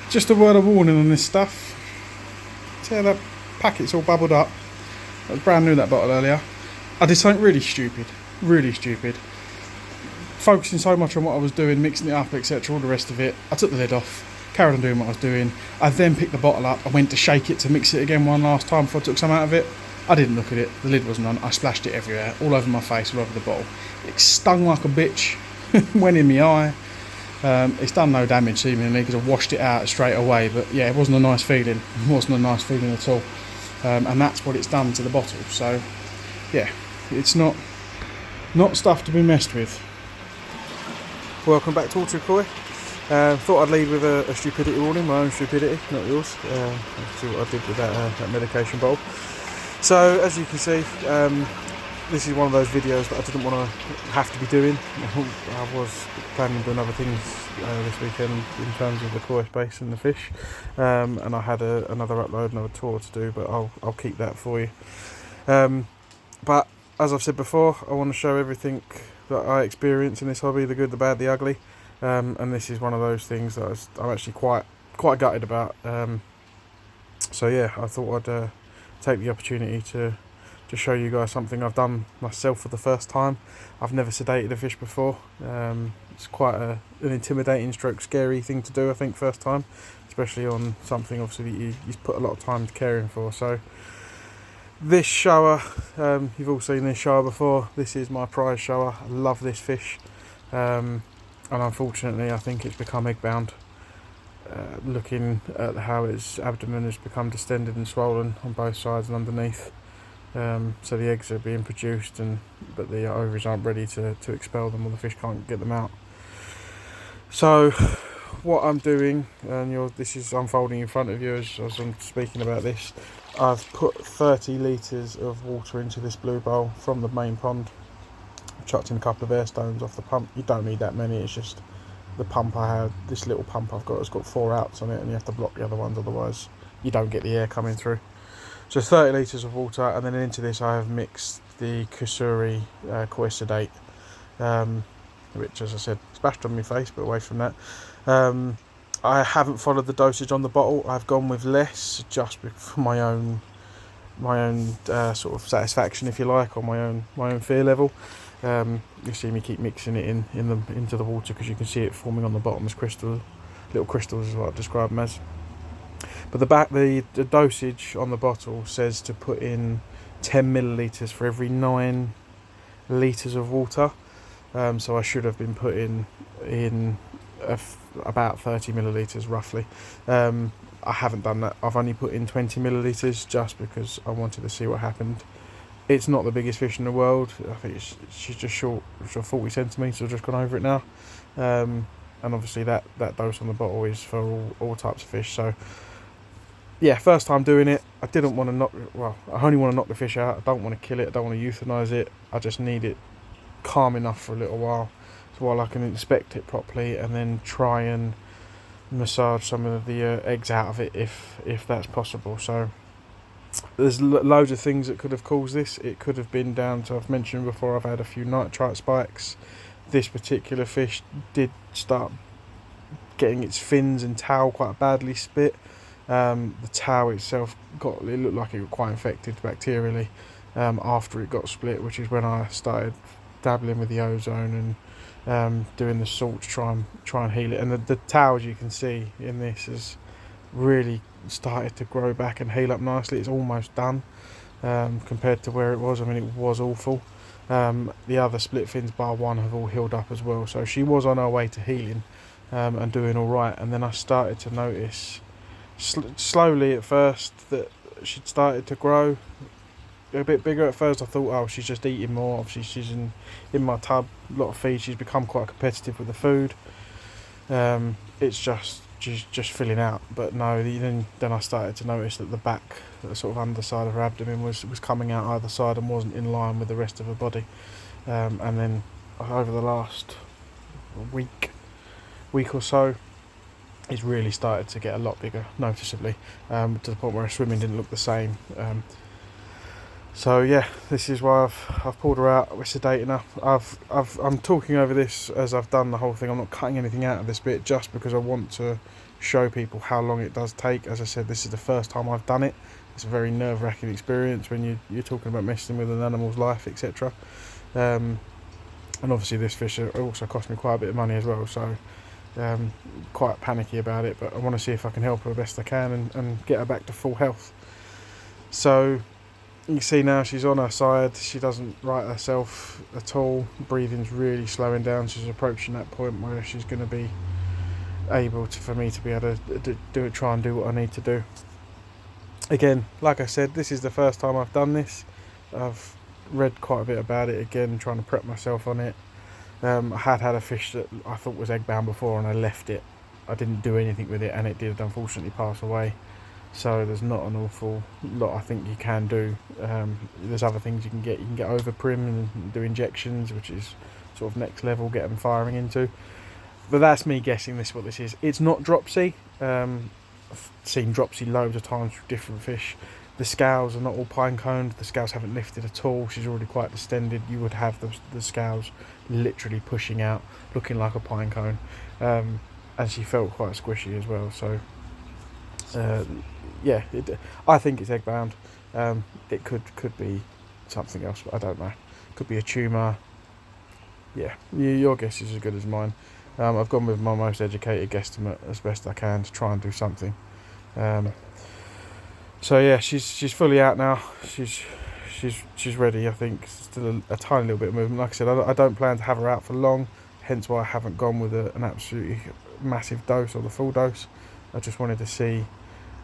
Just a word of warning on this stuff. See how that packet's all bubbled up? That was brand new, that bottle earlier. I did something really stupid. Focusing so much on what I was doing, mixing it up, etc., all the rest of it. I took the lid off, carried on doing what I was doing. I then picked the bottle up. I went to shake it to mix it again one last time before I took some out of it. I didn't look at it. The lid wasn't on. I splashed it everywhere, all over my face, all over the bottle. It stung like a bitch. Went in my eye. It's done no damage seemingly because I washed it out straight away. But yeah, it wasn't a nice feeling. It wasn't a nice feeling at all. And that's what it's done to the bottle. So yeah, it's not stuff to be messed with. Welcome back to Auto Koi. Thought I'd lead with a stupidity warning, my own stupidity, not yours. See what I did with that medication bowl. So as you can see, this is one of those videos that I didn't want to have to be doing. I was planning on doing other things this weekend in terms of the koi space and the fish, and I had another upload, another tour to do, but I'll keep that for you. But as I've said before, I want to show everything that I experience in this hobby, the good, the bad, the ugly, and this is one of those things that I'm actually quite gutted about. So yeah, I thought I'd take the opportunity to show you guys something I've done myself for the first time. I've never sedated a fish before. It's quite an intimidating stroke scary thing to do, I think, first time, especially on something obviously that you put a lot of time caring for. So this shower, you've all seen this shower before. This is my prize shower. I love this fish, and unfortunately I think it's become egg bound. Looking at how its abdomen has become distended and swollen on both sides and underneath, so the eggs are being produced, but the ovaries aren't ready to expel them, or the fish can't get them out. So what I'm doing, and this is unfolding in front of you as I'm speaking about this, I've put 30 litres of water into this blue bowl from the main pond. I've chucked in a couple of air stones off the pump. You don't need that many, it's just the pump I had, this little pump I've got, has got 4 outs on it, and you have to block the other ones, otherwise you don't get the air coming through. So 30 litres of water, and then into this I have mixed the Kusuri Koi Sedate, which, as I said, splashed on my face, but away from that. I haven't followed the dosage on the bottle. I've gone with less, just for my own sort of satisfaction, if you like, or my own fear level. You see me keep mixing it into the water because you can see it forming on the bottom as little crystals is what I describe them as. But the dosage on the bottle says to put in 10 millilitres for every 9 litres of water. So I should have been putting in about 30 millilitres roughly. I haven't done that. I've only put in 20 millilitres just because I wanted to see what happened. It's not the biggest fish in the world. I think she's just short 40 centimetres. I've just gone over it now. And obviously that dose on the bottle is for all types of fish. So yeah, first time doing it. I didn't want to I only want to knock the fish out. I don't want to kill it. I don't want to euthanise it. I just need it calm enough for a little while, so while I can inspect it properly and then try and massage some of the eggs out of it if that's possible. So there's loads of things that could have caused this. It could have been down to, I've mentioned before, I've had a few nitrite spikes. This particular fish did start getting its fins and tail quite badly split. The tail itself it looked like it was quite infected bacterially after it got split, which is when I started dabbling with the ozone and doing the salt to try and heal it. And the tail, as you can see in this, has really started to grow back and heal up nicely. It's almost done compared to where it was. I mean, it was awful. The other split fins bar one have all healed up as well, so she was on her way to healing and doing all right. And then I started to notice slowly at first that she'd started to grow a bit bigger. At first I thought, oh, she's just eating more. Obviously she's in my tub, a lot of feed. She's become quite competitive with the food. She's just filling out. But no, then I started to notice that the sort of underside of her abdomen was coming out either side and wasn't in line with the rest of her body. And then over the last week or so, it's really started to get a lot bigger, noticeably, to the point where her swimming didn't look the same. So yeah, this is why I've pulled her out. We're sedating her. I'm talking over this as I've done the whole thing. I'm not cutting anything out of this bit just because I want to show people how long it does take. As I said, this is the first time I've done it. It's a very nerve-wracking experience when you're talking about messing with an animal's life, etc. And obviously this fish also cost me quite a bit of money as well, so quite panicky about it, but I want to see if I can help her the best I can and get her back to full health. So you can see now she's on her side, she doesn't right herself at all, breathing's really slowing down, she's approaching that point where she's going to be able to, for me to be able to try and do what I need to do. Again, like I said, this is the first time I've done this. I've read quite a bit about it again, trying to prep myself on it. I had a fish that I thought was egg bound before and I left it. I didn't do anything with it and it did unfortunately pass away. So there's not an awful lot I think you can do. There's other things you can get. You can get over prim and do injections, which is sort of next level, get them firing into. But that's me guessing this what this is. It's not dropsy. I've seen dropsy loads of times with different fish. The scales are not all pine coned. The scales haven't lifted at all. She's already quite distended. You would have the scales literally pushing out, looking like a pine cone. And she felt quite squishy as well. So yeah, I think it's egg bound. It could be something else, but I don't know. Could be a tumour. Yeah, your guess is as good as mine. I've gone with my most educated guesstimate as best I can to try and do something. So yeah, she's fully out now. She's ready. I think still a tiny little bit of movement. Like I said, I don't plan to have her out for long. Hence why I haven't gone with an absolutely massive dose or the full dose. I just wanted to see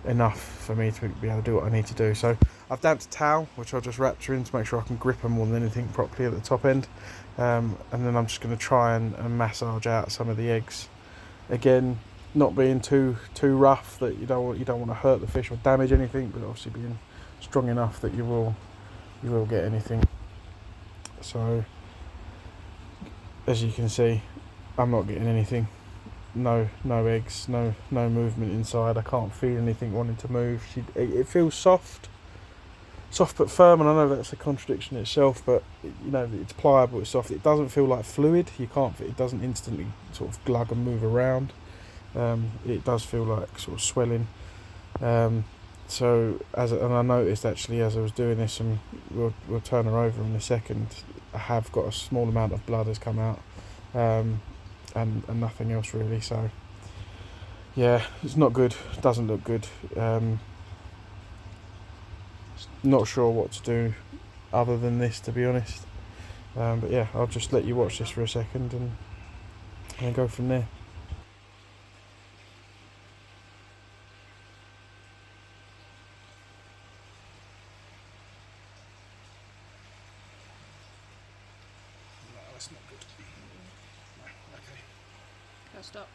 enough for me to be able to do what I need to do. So I've damped a towel, which I'll just wrap her in to make sure I can grip her more than anything properly at the top end. And then I'm just going to try and massage out some of the eggs. Again, not being too rough that you don't want to hurt the fish or damage anything, but obviously being strong enough that you will get anything. So as you can see, I'm not getting anything. No eggs, no movement inside. I can't feel anything wanting to move. It feels soft but firm, and I know that's a contradiction in itself, but you know, it's pliable, it's soft. It doesn't feel like fluid. It doesn't instantly sort of glug and move around. It does feel like sort of swelling. So and I noticed actually as I was doing this, and we'll turn her over in a second, I have got a small amount of blood has come out, and nothing else really. So yeah, it's not good. It doesn't look good. Not sure what to do other than this, to be honest. But yeah, I'll just let you watch this for a second and go from there. No, that's not good. No, okay. I'll stop.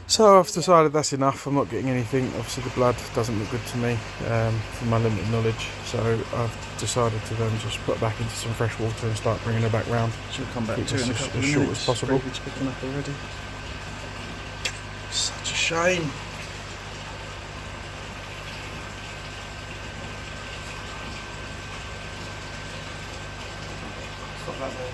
So I've decided that's enough. I'm not getting anything. Obviously the blood doesn't look good to me from my limited knowledge. So I've decided to then just put back into some fresh water and start bringing her back round. She'll come back Keep to in a this couple as of short minutes. as possible. Breathing's picking up already. Such a shame. Stop that there.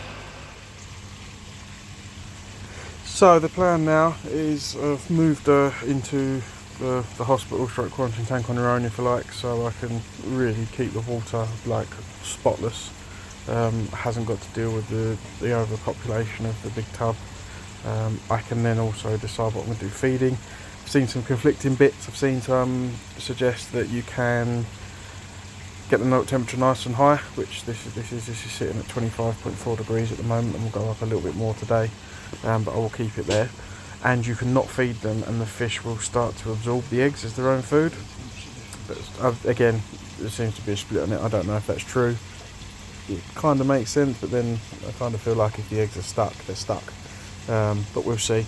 So the plan now is I've moved her into the hospital stroke quarantine tank on her own, if you like, so I can really keep the water like spotless. Hasn't got to deal with the overpopulation of the big tub. I can then also decide what I'm going to do feeding. I've seen some conflicting bits. I've seen some suggest that you can get the milk temperature nice and high, which this is sitting at 25.4 degrees at the moment, and will go up a little bit more today. But I will keep it there, and you can not feed them and the fish will start to absorb the eggs as their own food. But again, there seems to be a split on it. I don't know if that's true. It kind of makes sense, but then I kind of feel like if the eggs are stuck, they're stuck. But we'll see.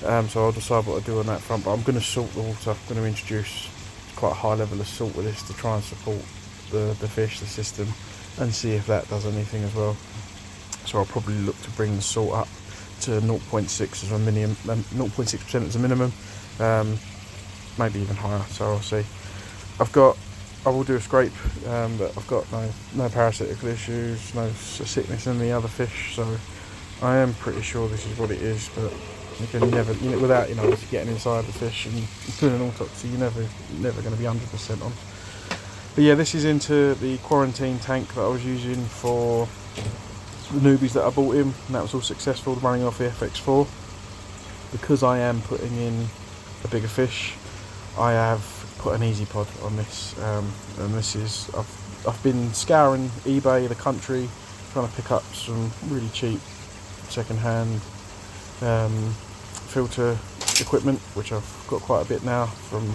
So I'll decide what I do on that front, but I'm going to salt the water. I'm going to introduce quite a high level of salt with this to try and support the fish, the system, and see if that does anything as well. So I'll probably look to bring the salt up to 0.6 as a minimum, 0.6% as a minimum, maybe even higher. So I'll see. I will do a scrape, but I've got no parasitical issues, no sickness in the other fish. So I am pretty sure this is what it is, but You can never, without getting inside the fish and doing an autopsy, you're never going to be 100% on. But yeah, this is into the quarantine tank that I was using for the newbies that I bought in, and that was all successful, running off the FX4. Because I am putting in a bigger fish, I have put an easy pod on this, and this is I've been scouring eBay, the country, trying to pick up some really cheap second-hand filter equipment, which I've got quite a bit now from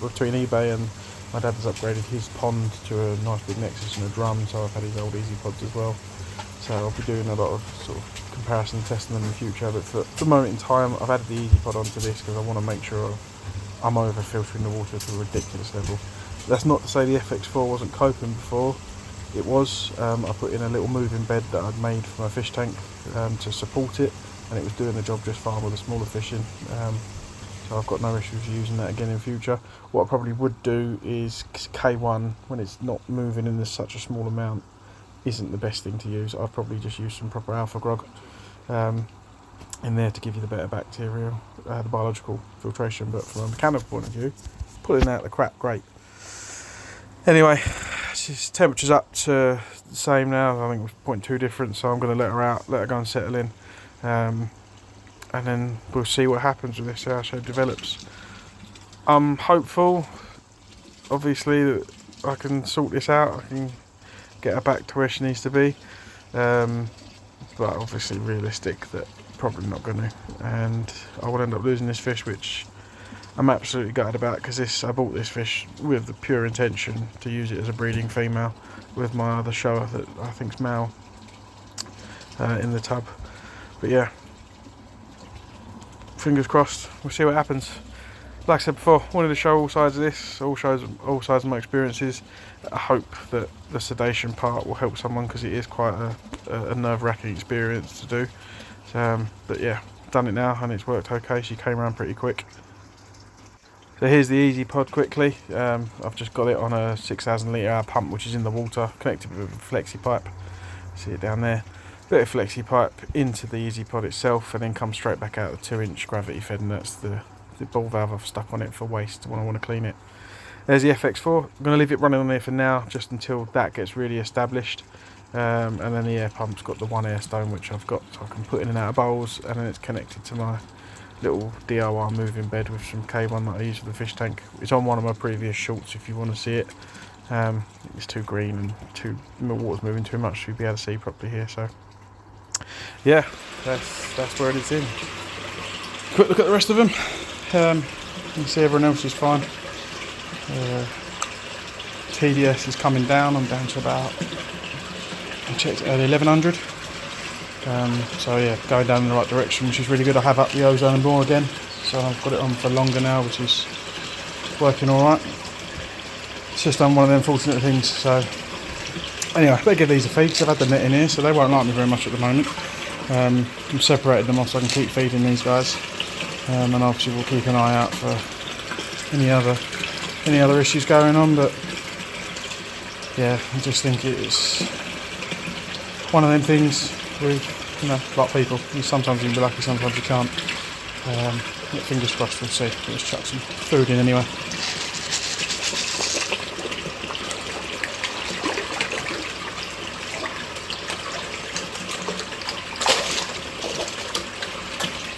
between eBay, and my dad has upgraded his pond to a nice big Nexus and a drum, so I've had his old easy pods as well. So I'll be doing a lot of sort of comparison testing them in the future, but for the moment in time I've added the easy pod onto this because I want to make sure I'm over filtering the water to a ridiculous level. That's not to say the FX4 wasn't coping before. It was. I put in a little moving bed that I'd made for my fish tank to support it, and it was doing the job just fine with the smaller fishing. So I've got no issues using that again in future. What I probably would do is K1, when it's not moving in such a small amount, isn't the best thing to use. I'd probably just use some proper alpha grog in there to give you the better bacterial, the biological filtration. But from a mechanical point of view, pulling out the crap, great. Anyway, temperature's up to the same now. I think it was 0.2 difference, so I'm going to let her out, let her go and settle in, and then we'll see what happens with this, how she develops. I'm hopeful, obviously, that I can sort this out. I can get her back to where she needs to be, but obviously realistic that probably not going to, and I will end up losing this fish, which I'm absolutely gutted about, because I bought this fish with the pure intention to use it as a breeding female with my other shower that I think's male in the tub. But yeah, fingers crossed, we'll see what happens. Like I said before, wanted to show all sides of this, all sides of my experiences. I hope that the sedation part will help someone, because it is quite a nerve-wracking experience to do. But yeah, done it now and it's worked okay. She came around pretty quick. So here's the easy pod quickly. I've just got it on a 6,000 litre hour pump, which is in the water, connected with a flexi pipe. See it down there. Bit of flexi pipe into the easy pod itself, and then come straight back out the 2-inch gravity fed, and that's the ball valve I've stuck on it for waste when I want to clean it. There's the FX4. I'm going to leave it running on there for now, just until that gets really established. And then the air pump's got the one air stone, which I've got, so I can put in and out of bowls, and then it's connected to my little DIY moving bed with some K1 that I use for the fish tank. It's on one of my previous shorts if you want to see it. It's too green and the water's moving too much to be able to see properly here, so yeah, that's where it is in. Quick look at the rest of them. You can see everyone else is fine. TDS is coming down. I'm down to about, I checked early 1100. So yeah, going down in the right direction, which is really good. I have upped the ozone more again, so I've got it on for longer now, which is working alright. It's just one of them fortunate things. So anyway, I better give these a feed, because I've had the net in here, so they won't like me very much at the moment. I've separated them off so I can keep feeding these guys, and obviously we'll keep an eye out for any other issues going on. But yeah, I just think it's one of them things with, like people, sometimes you can be lucky, sometimes you can't. Fingers crossed, we'll see. Let's chuck some food in anyway.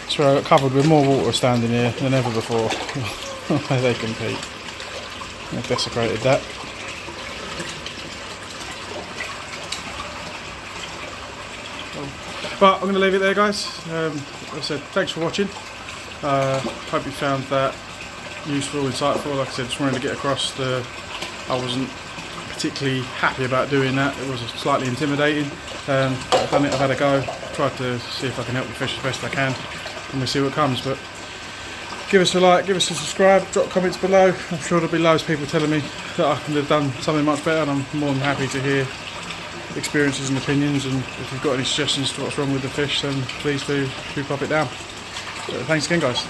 So I got covered with more water standing here than ever before. They compete. I've desecrated that. But I'm going to leave it there, guys. Like I said, thanks for watching. Hope you found that useful, insightful. Like I said, just wanted to get across I wasn't particularly happy about doing that. It was slightly intimidating. I've done it, I've had a go. Tried to see if I can help the fish as best I can, and we'll see what comes. But give us a like, give us a subscribe, drop comments below. I'm sure there'll be loads of people telling me that I could have done something much better, and I'm more than happy to hear experiences and opinions. And if you've got any suggestions to what's wrong with the fish, then please do pop it down. So thanks again, guys.